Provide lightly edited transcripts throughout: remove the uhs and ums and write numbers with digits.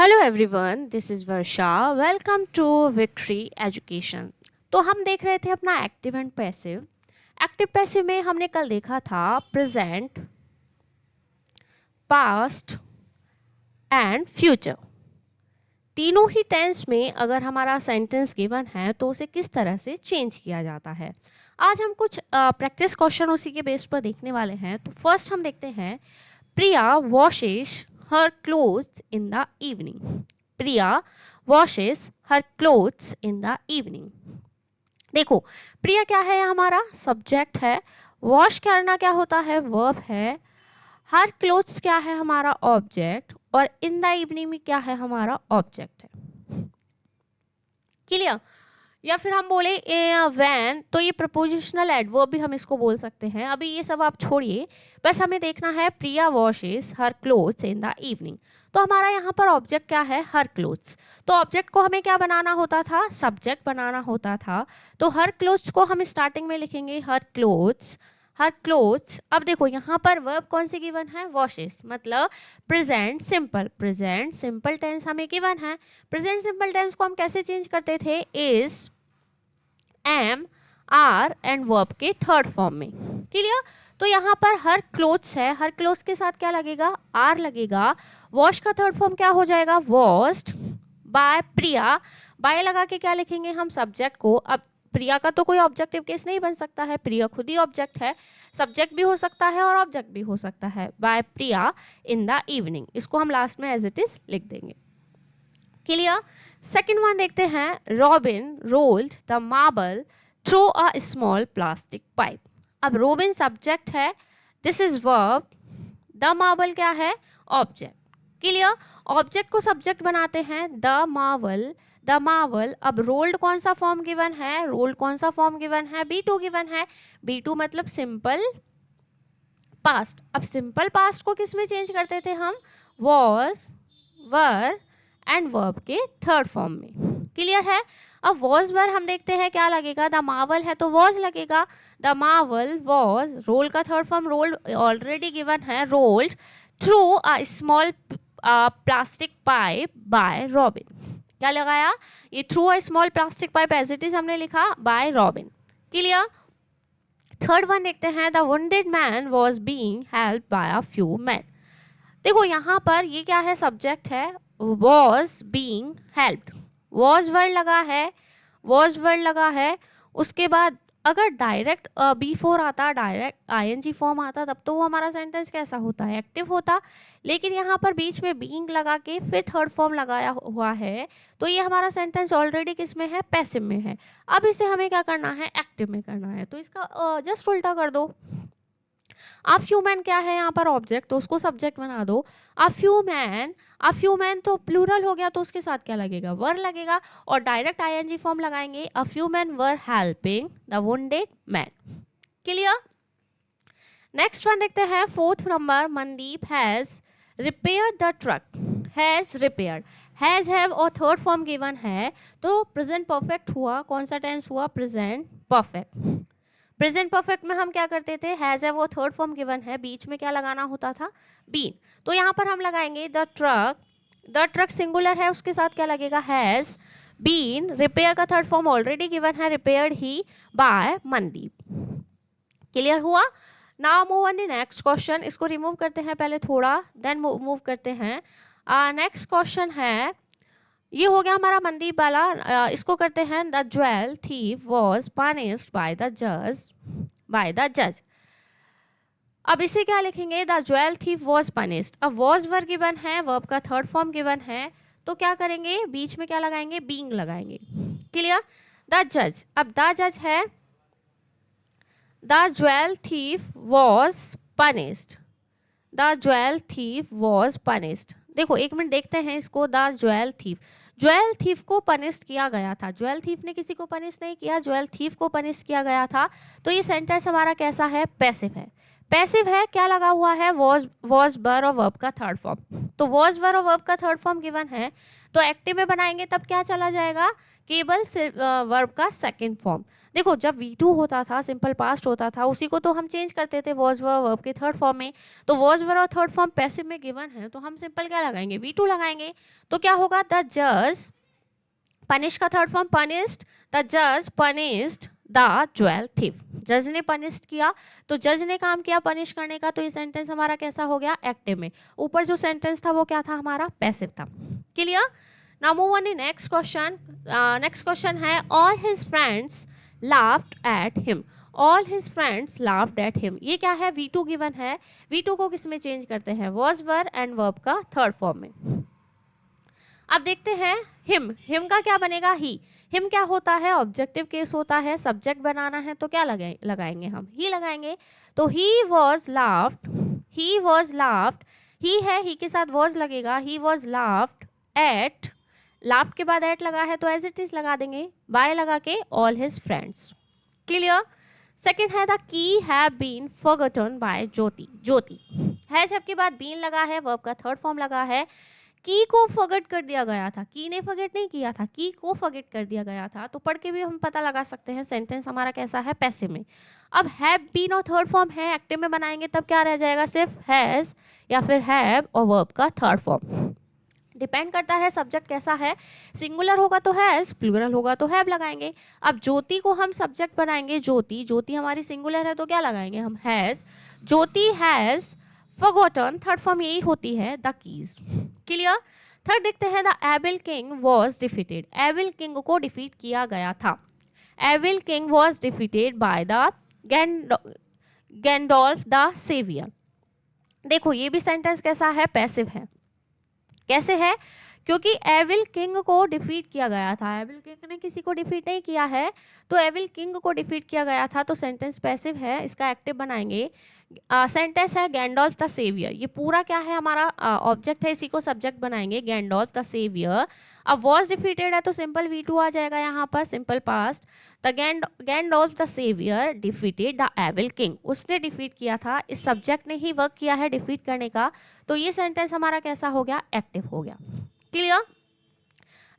Hello everyone, this is Varsha. Welcome to Victory Education. तो हम देख रहे थे अपना active and passive. Active passive में हमने कल देखा था प्रेजेंट, पास्ट एंड फ्यूचर। तीनों ही टेंस में अगर हमारा सेंटेंस गिवन है तो उसे किस तरह से चेंज किया जाता है। आज हम कुछ प्रैक्टिस क्वेश्चन उसी के बेस पर देखने वाले हैं। तो फर्स्ट हम देखते हैं, Priya washes her clothes in the evening. Priya washes her clothes in the evening. देखो, प्रिया क्या है, हमारा सब्जेक्ट है। वॉश करना क्या होता है, वर्ब है। हर क्लोथ्स क्या है, हमारा ऑब्जेक्ट। और इन द इवनिंग में क्या है, हमारा ऑब्जेक्ट है। क्लियर? या फिर हम बोले वैन, तो ये प्रपोजिशनल एडवर्ब भी हम इसको बोल सकते हैं। अभी ये सब आप छोड़िए, बस हमें देखना है Priya washes her clothes in the evening. तो हमारा यहाँ पर ऑब्जेक्ट क्या है, हर क्लोथ्स। तो ऑब्जेक्ट को हमें क्या बनाना होता था, सब्जेक्ट बनाना होता था। तो हर क्लोथ्स को हम स्टार्टिंग में लिखेंगे हर क्लोथ्स, हर क्लोथ्स। अब देखो यहाँ पर वर्ब कौन सी गिवन है, वॉशेस, मतलब present simple. Present simple tense हमें गिवन है। प्रेजेंट सिंपल टेंस को हम कैसे चेंज करते थे, is, am, are and verb के थर्ड फॉर्म में। क्लियर? तो यहाँ पर हर क्लोथ्स है, हर क्लोथ्स के साथ क्या लगेगा, आर लगेगा। वॉश का थर्ड फॉर्म क्या हो जाएगा, वॉश्ड बाय प्रिया। बाय लगा के क्या लिखेंगे हम, सब्जेक्ट को। अब प्रिया का तो कोई ऑब्जेक्टिव केस नहीं बन सकता है, प्रिया खुद ही ऑब्जेक्ट है। सब्जेक्ट भी हो सकता है और ऑब्जेक्ट भी हो सकता है। By Priya in the evening, इसको हम लास्ट में एज इट इज लिख देंगे। क्लियर? सेकेंड वन देखते हैं, robin rolled the marble through a small plastic pipe. अब रॉबिन सब्जेक्ट है, this is verb, the marble क्या है, ऑब्जेक्ट। क्लियर? ऑब्जेक्ट को सब्जेक्ट बनाते हैं, द मार्बल, द मार्बल। अब रोल्ड कौन सा फॉर्म गिवन है, रोल्ड कौन सा फॉर्म गिवन है, B2 गिवन है। B2 मतलब सिंपल पास्ट। अब सिंपल पास्ट को किस में चेंज करते थे हम, वॉज, वर एंड वर्ब के थर्ड फॉर्म में। क्लियर है? अब वॉज वर हम देखते हैं क्या लगेगा, द मार्वल है तो वॉज लगेगा। द मार्वल वॉज, रोल का third form rolled already given है, rolled through a small plastic pipe by Robin. क्या लगाया, ये through a small plastic pipe as it is हमने लिखा by Robin. Clear? Third one देखते हैं, the wounded man was being helped by a few man. देखो यहाँ पर ये क्या है, सब्जेक्ट है, was being helped. Was word लगा है, वॉज वर्ड लगा है। उसके बाद अगर डायरेक्ट B4 आता, डायरेक्ट ING फॉर्म आता, तब तो वो हमारा सेंटेंस कैसा होता है, एक्टिव होता। लेकिन यहाँ पर बीच में बीइंग लगा के फिर थर्ड फॉर्म लगाया हुआ है, तो ये हमारा सेंटेंस ऑलरेडी किस में है, पैसिव में है। अब इसे हमें क्या करना है, एक्टिव में करना है। तो इसका जस्ट उल्टा कर दो। अ फ्यू मैन क्या है यहाँ पर, ऑब्जेक्ट, तो उसको सब्जेक्ट बना दो। अ फ्यू मैन, अ फ्यू मैन तो प्लूरल हो गया, तो उसके साथ क्या लगेगा, वर लगेगा। और डायरेक्ट ING फॉर्म लगाएंगे, अ few man were helping the wounded man. Clear? Next one देखते हैं, fourth number, Mandeep has repaired the truck. Has repaired, has have और थर्ड फॉर्म गिवन है, तो प्रेजेंट परफेक्ट हुआ। कौन सा टेंस हुआ, प्रेजेंट परफेक्ट। प्रेजेंट परफेक्ट में हम क्या करते थे, हैज है वो थर्ड फॉर्म गिवन है, बीच में क्या लगाना होता था, बीन। तो यहाँ पर हम लगाएंगे the truck, the truck singular है, उसके साथ क्या लगेगा, हैज बीन। रिपेयर का थर्ड फॉर्म ऑलरेडी गिवन है, रिपेयर्ड ही बाय मनदीप। क्लियर हुआ? Now move on the next question. इसको रिमूव करते हैं पहले थोड़ा, देन मूव करते हैं। नेक्स्ट क्वेश्चन है, ये हो गया हमारा मनदीप वाला। इसको करते हैं, the jewel thief was punished by the जज, बाय द जज। अब इसे क्या लिखेंगे, the jewel thief was punished. अब वॉज वर्ब गिवन है, वर्ब का थर्ड फॉर्म गिवन है, तो क्या करेंगे, बीच में क्या लगाएंगे, बीइंग लगाएंगे। क्लियर? द जज, अब द जज है, the jewel thief was punished, the jewel thief was punished. देखो एक मिनट देखते हैं इसको, the jewel thief, jewel thief को पनिश किया गया था। ज्वेल थीफ ने किसी को पनिश नहीं किया, ज्वेल थीफ को पनिश किया गया था। तो ये सेंटेंस हमारा कैसा है, पैसिव है। पैसिव है, क्या लगा हुआ है, वॉज वर और वर्ब का थर्ड फॉर्म। तो वॉज वर और वर्ब का थर्ड फॉर्म गिवन है, तो एक्टिव में बनाएंगे तब क्या चला जाएगा, केवल वर्ब का सेकेंड फॉर्म। देखो जब V2 होता था, सिंपल पास्ट होता था, उसी को तो हम चेंज करते थे वॉज वर वर्ब के थर्ड फॉर्म में। तो वॉज वर और थर्ड फॉर्म पैसिव में गिवन है, तो हम सिंपल क्या लगाएंगे, V2 लगाएंगे। तो क्या होगा, द जज, पनिश का थर्ड फॉर्म पनिश्ड, द जज पनिश्ड द ज्वेल थिफ। जज ने पनिश किया, तो जज ने काम किया पनिश करने का, तो ये सेंटेंस हमारा कैसा हो गया, एक्टिव में। ऊपर जो सेंटेंस था वो क्या था, हमारा पैसिव था। Clear. Now move on the next question. Next question है, all his friends laughed at him. All his friends laughed at him, ये क्या है, V2 गिवन है। V2 को किस में चेंज करते हैं, वॉज वर एंड वर्ब का थर्ड फॉर्म में। अब देखते हैं हिम, हिम का क्या बनेगा, ही। हिम क्या होता है, ऑब्जेक्टिव केस होता है, सब्जेक्ट बनाना है तो क्या लगाएंगे हम, ही लगाएंगे। तो he was laughed, he was laughed, he है, ही के साथ वॉज लगेगा, he was laughed at, laughed के बाद एट लगा है तो एज इट इज लगा देंगे, बाय लगा के all his friends. Clear. Second है, the key have been forgotten by Jyoti. Jyoti है, सबके बाद बीन लगा है, वर्ब का थर्ड फॉर्म लगा है। की को फॉरगेट कर दिया गया था, की ने फॉरगेट नहीं किया था, की को फॉरगेट कर दिया गया था। तो पढ़ के भी हम पता लगा सकते हैं सेंटेंस हमारा कैसा है, पैसिव में। अब हैव बीन और थर्ड फॉर्म है, एक्टिव में बनाएंगे तब क्या रह जाएगा, सिर्फ हैज या फिर हैव और वर्ब का थर्ड फॉर्म। डिपेंड करता है सब्जेक्ट कैसा है, सिंगुलर होगा तो हैज, प्लूरल होगा तो हैव लगाएंगे। अब ज्योति को हम सब्जेक्ट बनाएंगे, ज्योति, ज्योति हमारी सिंगुलर है तो क्या लगाएंगे हम, has. Jyoti has forgotten, third form यही होती है, द कीज। क्लियर। थर्ड देखते हैं, the evil king was defeated. Evil king को डिफीट किया गया था। Evil king was defeated by the Gandalf the saviour. देखो ये भी सेंटेंस कैसा है, पैसिव है। कैसे है, क्योंकि एविल किंग को डिफीट किया गया था, एविल किंग ने किसी को डिफीट नहीं किया है, तो एविल किंग को डिफीट किया गया था, तो सेंटेंस पैसिव है, इसका एक्टिव बनाएंगे। सेंटेंस है गैंडोल्फ द सेवियर, ये पूरा क्या है हमारा ऑब्जेक्ट है, इसी को सब्जेक्ट बनाएंगे, गैंडोल्फ द सेवियर। अब वॉज डिफीटेड है तो सिंपल V2 आ जाएगा यहाँ पर, simple past. The Gandalf the saviour defeated the evil king, उसने डिफीट किया था, इस सब्जेक्ट ने ही वर्क किया है डिफीट करने का, तो ये सेंटेंस हमारा कैसा हो गया, एक्टिव हो गया। Clear.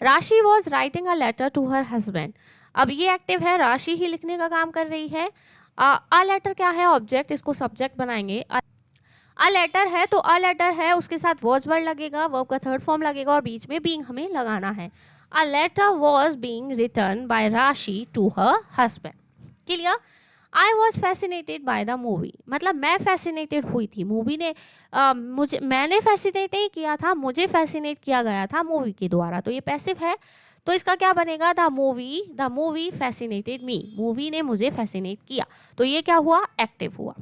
Rashi was writing a letter to her husband. अब ये एक्टिव है, राशि ही लिखने का काम कर रही है। अ लेटर क्या है, ऑब्जेक्ट, इसको सब्जेक्ट बनाएंगे। अ लेटर है तो अ लेटर है, उसके साथ वॉज वर्ड लगेगा, वर्ब का थर्ड फॉर्म लगेगा और बीच में बीइंग हमें लगाना है। A letter was being return by Rashi to her husband. Clear. I was fascinated by the movie, मतलब मैं फैसिनेटेड हुई थी, मूवी ने मुझे, मैंने फैसिनेट नहीं किया था, मुझे फैसिनेट किया गया था मूवी के द्वारा, तो ये पैसिव है। तो इसका क्या बनेगा, the movie fascinated me, movie ने मुझे फैसिनेट किया, तो ये क्या हुआ, एक्टिव हुआ।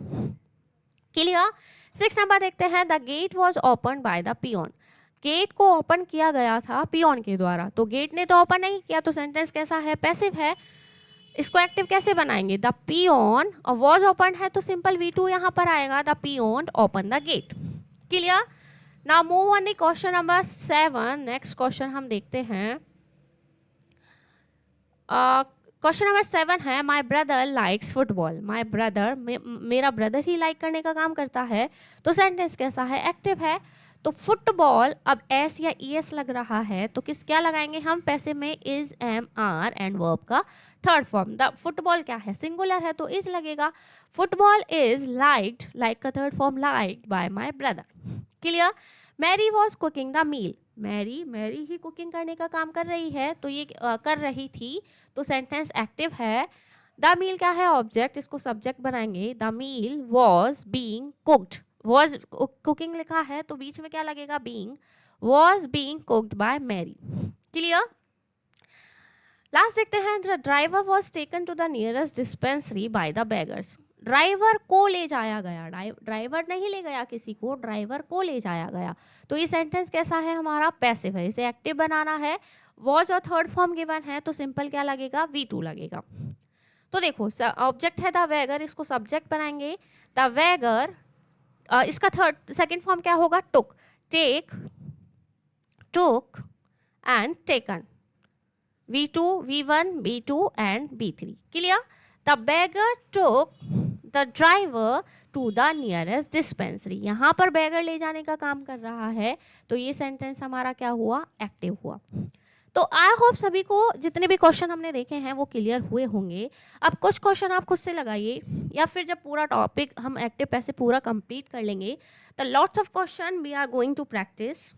क्लियर। 6 नंबर देखते हैं, the gate was open by the peon. Gate को ओपन किया गया था पियोन के द्वारा, तो गेट ने तो ओपन नहीं किया, तो सेंटेंस कैसा है, पैसिव है। इसको एक्टिव कैसे बनाएंगे, द पियोन, और वॉज ओपन है तो सिंपल V2 यहाँ पर आएगा, the peon open the gate. Clear. Now move on the question number 7। Next question हम देखते हैं। क्वेश्चन नंबर 7 है, my brother likes football. My brother, मेरा ब्रदर ही लाइक करने का काम करता है, तो सेंटेंस कैसा है, एक्टिव है। तो फुटबॉल, अब एस या ES लग रहा है तो क्या लगाएंगे हम, पैसिव में is, am, are and verb का थर्ड फॉर्म। द फुटबॉल क्या है, सिंगुलर है तो इज लगेगा। फुटबॉल इज लाइक्ड, लाइक का third form liked by my brother. Clear. Mary was cooking the meal. Mary ही कुकिंग करने का काम कर रही है, तो ये कर रही थी, तो सेंटेंस एक्टिव है। द मील क्या है, ऑब्जेक्ट, इसको सब्जेक्ट बनाएंगे। The meal was being cooked, was cooking लिखा है तो बीच में क्या लगेगा, being, was being cooked by Mary. Clear. Last देखते हैं, the driver was taken to the nearest dispensary by the beggars. Driver को ले जाया गया, ड्राइवर नहीं ले गया किसी को, ड्राइवर को ले जाया गया, तो ये सेंटेंस कैसा है हमारा, पैसिव है, इसे एक्टिव बनाना है। वॉज और थर्ड फॉर्म गिवन है तो सिंपल क्या लगेगा, V2 लगेगा। तो देखो ऑब्जेक्ट है द वैगर, इसको सब्जेक्ट बनाएंगे। द वैगर, इसका सेकंड फॉर्म क्या होगा, took, take, took and taken, V2, V1, B2 and B3। Clear. The beggar took the driver to the nearest dispensary, यहाँ पर बैगर ले जाने का काम कर रहा है, तो ये सेंटेंस हमारा क्या हुआ, एक्टिव हुआ। तो आई होप सभी को जितने भी क्वेश्चन हमने देखे हैं वो क्लियर हुए होंगे। अब कुछ क्वेश्चन आप खुद से लगाइए, या फिर जब पूरा टॉपिक हम एक्टिव पैसिव पूरा कंप्लीट कर लेंगे तो lots of question we are going to practise.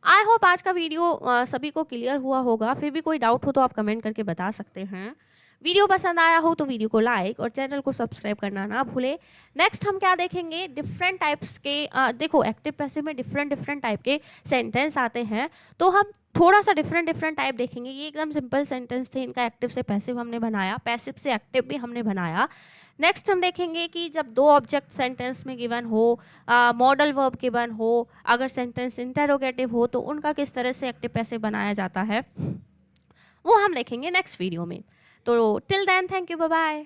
I hope आज का वीडियो सभी को क्लियर हुआ होगा। फिर भी कोई डाउट हो तो आप कमेंट करके बता सकते हैं। वीडियो पसंद आया हो तो वीडियो को लाइक और चैनल को सब्सक्राइब करना ना भूले। नेक्स्ट हम क्या देखेंगे, डिफरेंट टाइप्स के देखो एक्टिव पैसिव में डिफरेंट टाइप के सेंटेंस आते हैं, तो हम थोड़ा सा डिफरेंट टाइप देखेंगे। ये एकदम सिंपल सेंटेंस थे, इनका एक्टिव से पैसिव हमने बनाया, पैसिव से एक्टिव भी हमने बनाया। नेक्स्ट हम देखेंगे कि जब दो ऑब्जेक्ट सेंटेंस में गिवन हो, मॉडल वर्ब गिवन हो, अगर सेंटेंस इंटरोगेटिव हो तो उनका किस तरह से एक्टिव पैसिव बनाया जाता है, वो हम देखेंगे नेक्स्ट वीडियो में। तो till then thank you, bye bye.